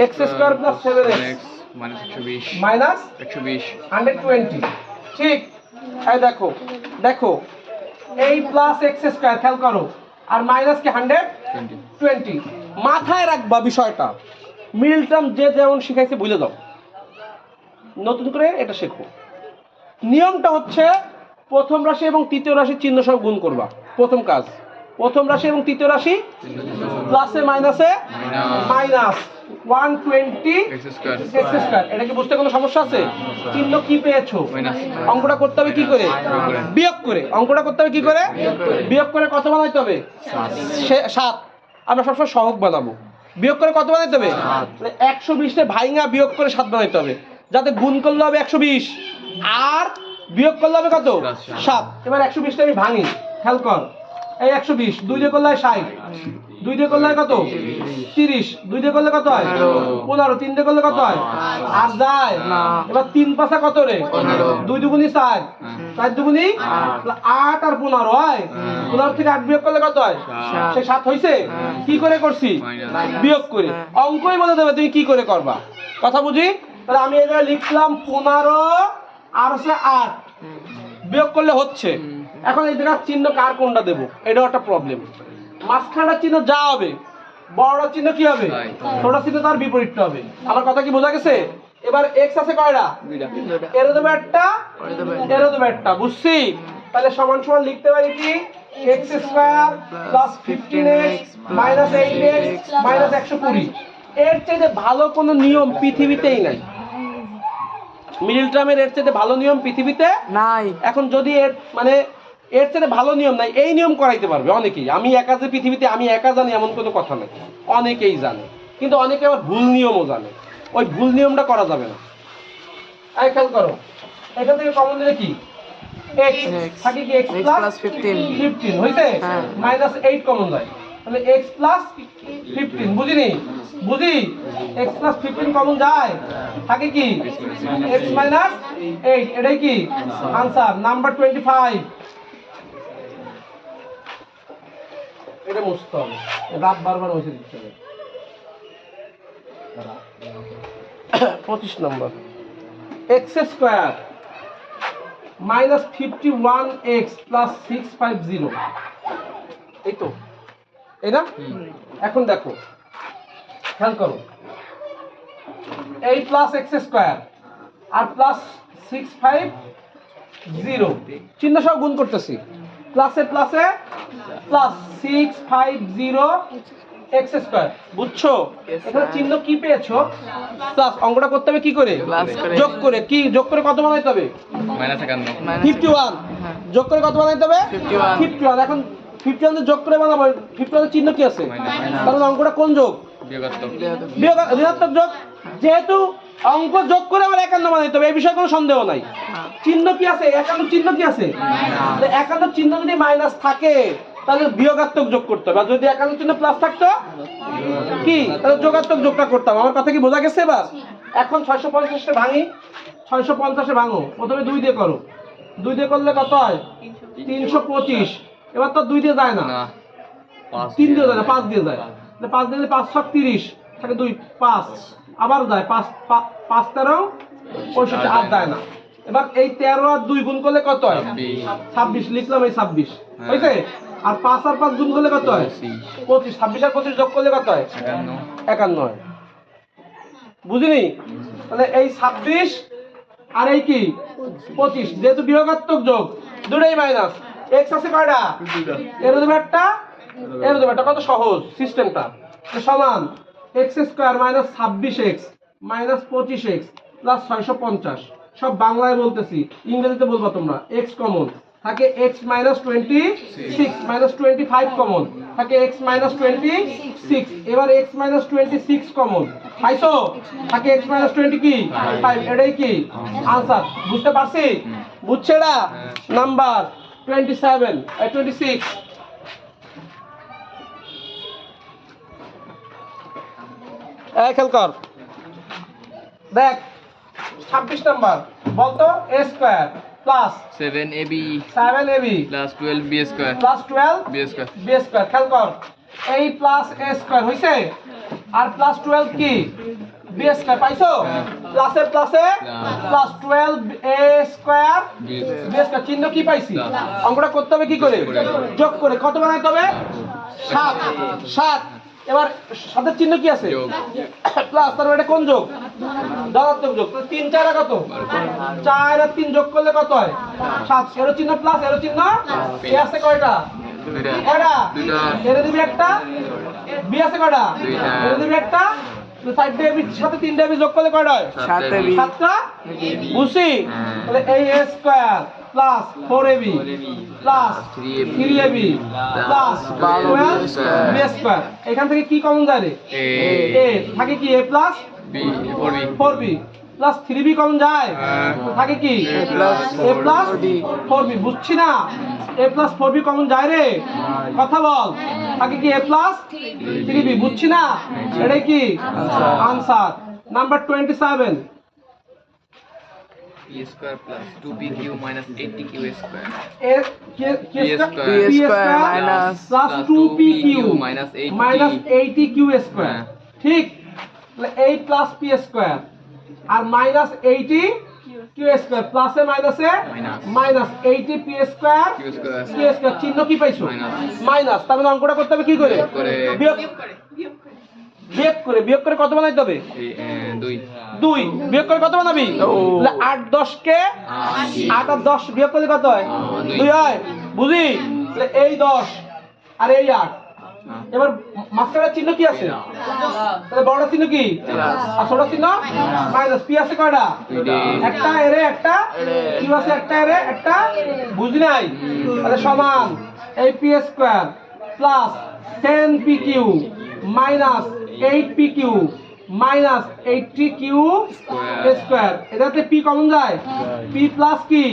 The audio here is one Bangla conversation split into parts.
x square plus 7x minus 120 ঠিক। এই দেখো দেখো এই প্লাস x স্কয়ার খেয়াল করো আর মাইনাস কি 120 মাথায় রাখবা বিষয়টা। মিডল টার্ম যে যেমন শিখাইছে ভুলে দাও, নতুন করে এটা শেখো। নিয়মটা হচ্ছে প্রথম রাশি এবং তৃতীয় রাশির চিহ্ন সহ গুণ করবা। প্রথম কাজ, প্রথম রাশি এবং তৃতীয় রাশি প্লাসে মাইনাসে মাইনাস 120 x স্কয়ার। এটা কি বুঝতে কোনো সমস্যা আছে? চিহ্ন কি পেয়েছো? অঙ্কটা করতে হবে কি করে? বিয়োগ করে। অঙ্কটা করতে হবে কি করে? বিয়োগ করে কত বানাইতে হবে? 7। আমরা সবসময় সহগ বানাবো। বিয়োগ করে কত বানাইতে হবে? 120 তে ভাঙা বিয়োগ করে 7 বানাইতে হবে, যাতে গুণ করলে হবে 120 আর বিয়োগ করলে হবে কত? 7। এবার 120 টা আমি ভাঙি, খেয়াল কর। এই 120 2 দিয়ে করলে 60, 2 দিয়ে করলে কত? 30, 2 দিয়ে করলে কত হয়? 15, 3 দিয়ে করলে কত হয়? আর যায় না। এবার 3 পাশা কত রে? 2 দুগুনি 4, 4 দুগুনি 8 আর 15 হয়। 15 থেকে 8 বিয়োগ করলে কত হয়? সে 7 হইছে। কি করে করছি? বিয়োগ করে। অঙ্কই বলে দেবে তুমি কি করে করবা, কথা বুঝি? তাহলে আমি এটা লিখলাম 15 আর হচ্ছে 8 বিয়োগ করলে হচ্ছে। এখন এই জায়গার চিহ্ন কার কোনটা দেব, এটাও একটা প্রবলেম। মাঝখানটার চিহ্ন যা হবে, বড় চিহ্ন কি হবে? ছোট চিহ্ন তার বিপরীতটা হবে। আমার কথা কি বোঝা গেছে? এবার x আছে কয়টা? এর দেবে একটা, এর দেবে একটা, বুঝছি? তাহলে সমান সমান লিখতে পারি কি x square plus 15x minus 8x minus 120। এর চেয়ে ভালো কোনো নিয়ম পৃথিবীতেই নাই। মিডল টার্মের এর চেয়ে ভালো নিয়ম পৃথিবীতে নাই। এখন যদি এর মানে এর চেয়ে ভালো নিয়ম নাই, এই নিয়ম করাইতে পারবে অনেকেই। আমি একা যে পৃথিবীতে আমি একা জানি এমন কোনো কথা নেই, অনেকেই জানে। কিন্তু অনেকে আবার ভুল নিয়মও জানে, ওই ভুল নিয়মটা করা যাবে না। এই খেয়াল করো, এখান থেকে কমন দিলে কি x থাকে কি x প্লাস 15 হইছে, মাইনাস 8 কমন যায়, তাহলে x প্লাস 15 বুঝিনি? বুঝি? x প্লাস 15 কমন যায়, থাকে কি x মাইনাস 8। এটাই কি आंसर নাম্বার 25। এটা মুছতে হবে, রাত বারবার হইছে দিতে হবে। 25 নম্বর x square minus 51x plus 650। এই তো, এই না? এখন দেখো খেয়াল করো, এই প্লাস x স্কয়ার আর প্লাস 650 চিহ্ন সহ গুণ করতেছি। প্লাসে প্লাসে প্লাস 650 x স্কয়ার, বুঝছো? এখানে চিহ্ন কি পেয়েছো? প্লাস। অঙ্কটা করতে হবে কি করে? যোগ করে। কি যোগ করে কত বানাইতে হবে? -51 যোগ করে কত বানাইতে হবে? 51। এখন 51 যোগ করে বানাবো, 51 চিহ্ন কি আছে? কারণ অঙ্কটা কোন যোগ? ঋণাত্মক যোগ। যেহেতু অঙ্ক যোগ করে আবার 51 বানাইতে হবে, এই বিষয়ে কোনো সন্দেহ নাই। চিহ্ন কি আছে? 51 চিহ্ন কি আছে? 51 চিহ্ন যদি মাইনাস থাকে তাহলে বিয়োগাত্মক যোগ করতে হবে, আর যদি 51 চিহ্ন প্লাস থাকতো কি তাহলে যোগাত্মক যোগটা করতাম। আমার কথা কি বোঝা গেছে এবার? এখন 650 ভাঙি, 650 ভাঙো। প্রথমে 2 দিয়ে করো, 2 দিয়ে করলে কত হয়? 325। এবার তো 2 দিয়ে যায় না, 3 দিয়ে যায় না, 5 দিয়ে যায়। 5 দিলে 5 6 30 থাকে 2 5 আবার যায় 5 5 13 65 আর যায় না। এবার এই 13 আর 2 গুণ করলে কত হয়? 26 লিখলাম, এই 26 হইছে। আর 5 আর 5 গুণ করলে কত হয়? 25। 26 আর 25 যোগ করলে কত হয়? 51 হয়। বুঝিনি? তাহলে এই 26 আর এই কি 25, যেহেতু বিয়োগাত্মক যোগ দুটোই মাইনাস। x আছে কয়টা? এর দেবে একটা, এর দেবে একটা। কত সহজ সিস্টেমটা। সমান x square minus 26x minus 25x plus 650। সব বাংলায় বলতেছি, ইংরেজিতে বলবা তোমরা। x কমন থাকে x মাইনাস 26 মাইনাস 25 কমন থাকে x মাইনাস 26। এবার x মাইনাস 26 কমন পাইছো, থাকে x মাইনাস 20 কি 5। এটাই কি आंसर। বুঝতে পারছি? বুঝছে না? নাম্বার 27 26। এই খেয়াল কর, দেখ 26 নাম্বার বলতো a square plus 7ab plus 12b plus 12b square plus 12 b square b square. খেয়াল কর, a প্লাস a স্কয়ার হইছে আর প্লাস 12 কি b স্কয়ার পাইছো প্লাসে প্লাসে plus 12 a square b square চিহ্ন কি পাইছি অঙ্কটা করতে হবে কি করে যোগ করে কত বানাইতে হবে 7 7 এবার সাথে চিহ্ন কি আছে প্লাস তার মানে এটা কোন যোগ ধনাত্মক যোগ 3 4 কত 4 আর 3 যোগ করলে কত হয় 7 এর চিহ্ন প্লাস এর চিহ্ন এ আছে কয়টা কয়টা এর দিবি একটা বি আছে কয়টা এর দিবি একটা সাইড দিয়ে বি সাথে 3টা বি যোগ করলে কয়টা হয় 7টা বুঝছি তাহলে a square plus 4ab plus 3ab plus 12b square এখান থেকে কি কমন যায় রে a থাকে কি a plus b 4b plus 3b common যায় থাকে কি a প্লাস 4b বুঝছি না a প্লাস 4b কমন যায় রে কথা বল থাকে কি a প্লাস 3b বুঝছি না এটা কি answer number 27 p square plus 2pq minus 8pq square p square minus plus 2pq minus 80q square ঠিক তাহলে 8 plus p square আর minus 80q square প্লাস এ মাইনাসে minus 80p square q square চিহ্ন কি পাইছো মাইনাস তার মানে অঙ্কটা করতে হবে কি করে বিয়োগ করে কত বানাইতে হবে 2 বিয়োগ করে কত বানাবি তাহলে 8 10 কে 8 আর 10 বিয়োগ করলে কত হয় 2 হয় বুঝি তাহলে এই 10 আর এই 8 এবার মাঝখানে চিহ্ন কি আছে তাহলে বড় চিহ্ন কি আর ছোট চিহ্ন মাইনাস পি আছে কয়টা একটা এরে একটা কিউ আছে একটা এরে একটা বুঝি নাই তাহলে সমান এই P square plus 10pq minus 8pq minus 80q square এটাতে p কমন যায় p প্লাস কি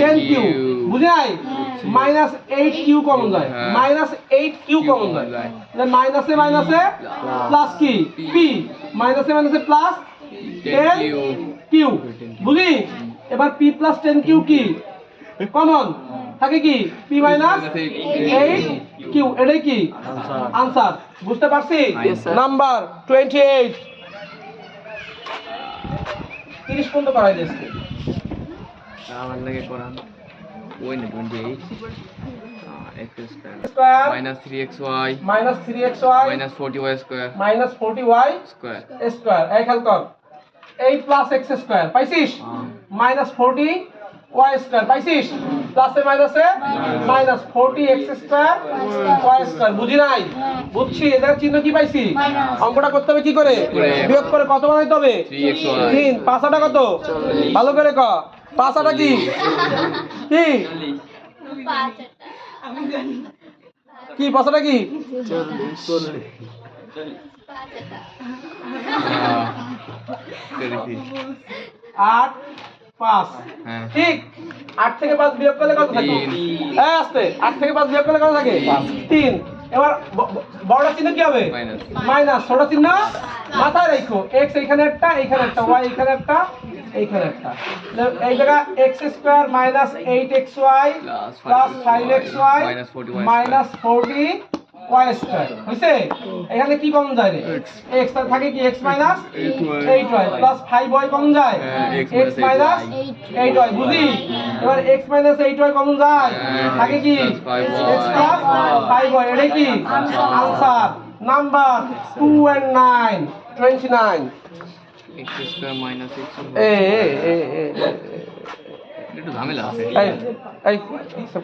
10q বুঝি নাই মাইনাস 8q কমন যায় মাইনাস 8q কমন যায় তাহলে মাইনাসে মাইনাসে প্লাস কি p মাইনাসে মাইনাসে প্লাস 10q বুঝি এবার p প্লাস 10q কি কমন থাকে কি p মাইনাস 8q এটাই কি आंसर বুঝতে পারছি নাম্বার 28 30 পর্যন্ত করাই দিয়েছে আমার লাগে কোরআন ওই না 28 x square minus 3xy minus 40y square square এই খেয়াল কর 8 plus x square পাইছিস minus 40 y square পাইছিস প্লাসে মাইনাসে minus 40 x square y square বুঝি নাই বুঝছি এটার চিহ্ন কি পাইছি অঙ্কটা করতে হবে কি করে বিয়োগ করে কত বানাইতে হবে 3 পাঁচাটা কত ভালো করে ক পাঁচাটা কি কি কি পাঁচাটা কি 8 5 ঠিক 8 থেকে 5 বিয়োগ করলে কত থাকে এই আস্তে 8 থেকে 5 বিয়োগ করলে কত থাকে 3 এবার বড় চিহ্ন কি হবে মাইনাস ছোট চিহ্ন মাথায় রাখো x এখানে একটা এখানে একটা y এখানে একটা এইখানে একটা এই জায়গা x square minus 8xy plus 5xy minus 40y square হইছে এখানে কি কমন যায় রে x তার থাকে কি x minus 8y plus 5y common যায় x মাইনাস 8y বুঝি এবার x মাইনাস 8y কমন যায় থাকে কি x প্লাস 5y এটা কি answer number 2 and 9 29 x square minus x ए একটু ঝামেলা আছে এই সব